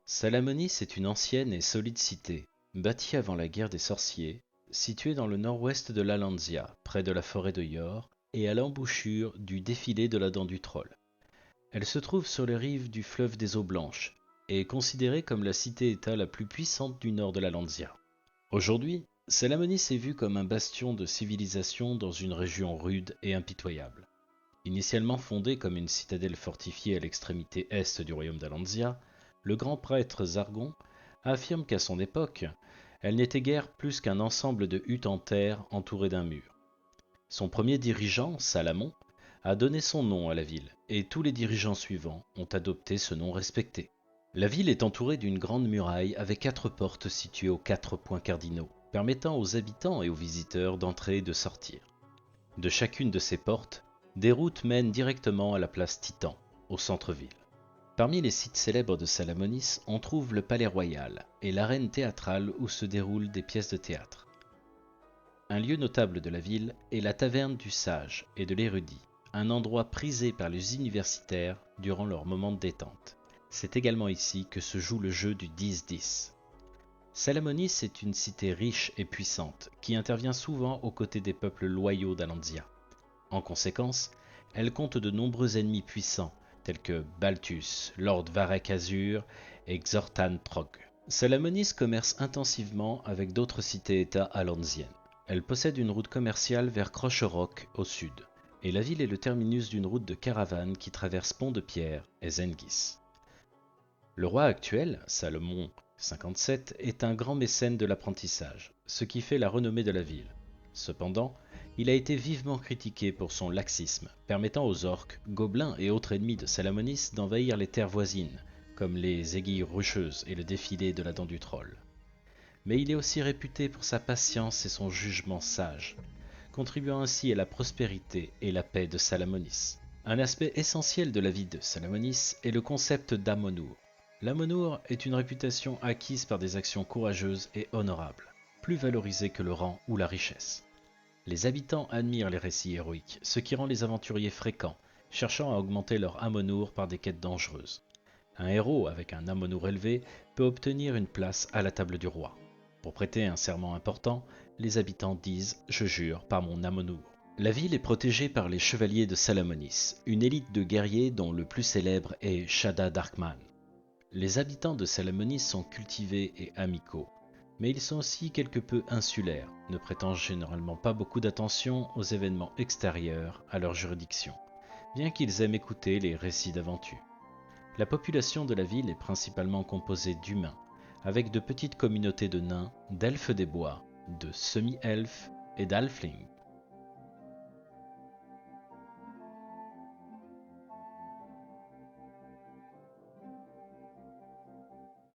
Salamonis est une ancienne et solide cité, bâtie avant la guerre des sorciers, située dans le nord-ouest de l'Alandia, près de la forêt de Yor, et à l'embouchure du défilé de la Dent du Troll. Elle se trouve sur les rives du fleuve des Eaux Blanches, et est considérée comme la cité-État la plus puissante du nord de l'Alandia. Aujourd'hui, Salamonis est vue comme un bastion de civilisation dans une région rude et impitoyable. Initialement fondée comme une citadelle fortifiée à l'extrémité est du royaume d'Alandia, le grand prêtre Zargon affirme qu'à son époque, elle n'était guère plus qu'un ensemble de huttes en terre entourées d'un mur. Son premier dirigeant, Salamon, a donné son nom à la ville, et tous les dirigeants suivants ont adopté ce nom respecté. La ville est entourée d'une grande muraille avec 4 portes situées aux 4 points cardinaux, permettant aux habitants et aux visiteurs d'entrer et de sortir. De chacune de ces portes, des routes mènent directement à la place Titan, au centre-ville. Parmi les sites célèbres de Salamonis, on trouve le palais royal et l'arène théâtrale où se déroulent des pièces de théâtre. Un lieu notable de la ville est la taverne du sage et de l'érudit, un endroit prisé par les universitaires durant leurs moments de détente. C'est également ici que se joue le jeu du 10-10. Salamonis est une cité riche et puissante qui intervient souvent aux côtés des peuples loyaux d'Alandia. En conséquence, elle compte de nombreux ennemis puissants tels que Balthus, Lord Varek Azur et Xortan Trog. Salamonis commerce intensivement avec d'autres cités-États alandiennes. Elle possède une route commerciale vers Crocherock au sud, et la ville est le terminus d'une route de caravane qui traverse Pont-de-Pierre et Zengis. Le roi actuel, Salomon 57, est un grand mécène de l'apprentissage, ce qui fait la renommée de la ville. Cependant, il a été vivement critiqué pour son laxisme, permettant aux orques, gobelins et autres ennemis de Salamonis d'envahir les terres voisines, comme les aiguilles rocheuses et le défilé de la Dent du Troll. Mais il est aussi réputé pour sa patience et son jugement sage, contribuant ainsi à la prospérité et la paix de Salamonis. Un aspect essentiel de la vie de Salamonis est le concept d'Amonour. L'Amonour est une réputation acquise par des actions courageuses et honorables, plus valorisée que le rang ou la richesse. Les habitants admirent les récits héroïques, ce qui rend les aventuriers fréquents, cherchant à augmenter leur Amonour par des quêtes dangereuses. Un héros avec un Amonour élevé peut obtenir une place à la table du roi. Pour prêter un serment important, les habitants disent « Je jure par mon Amonour ». La ville est protégée par les chevaliers de Salamonis, une élite de guerriers dont le plus célèbre est Shada Darkman. Les habitants de Salamonis sont cultivés et amicaux, mais ils sont aussi quelque peu insulaires, ne prêtant généralement pas beaucoup d'attention aux événements extérieurs à leur juridiction, bien qu'ils aiment écouter les récits d'aventure. La population de la ville est principalement composée d'humains, avec de petites communautés de nains, d'elfes des bois, de semi-elfes et d'halflings.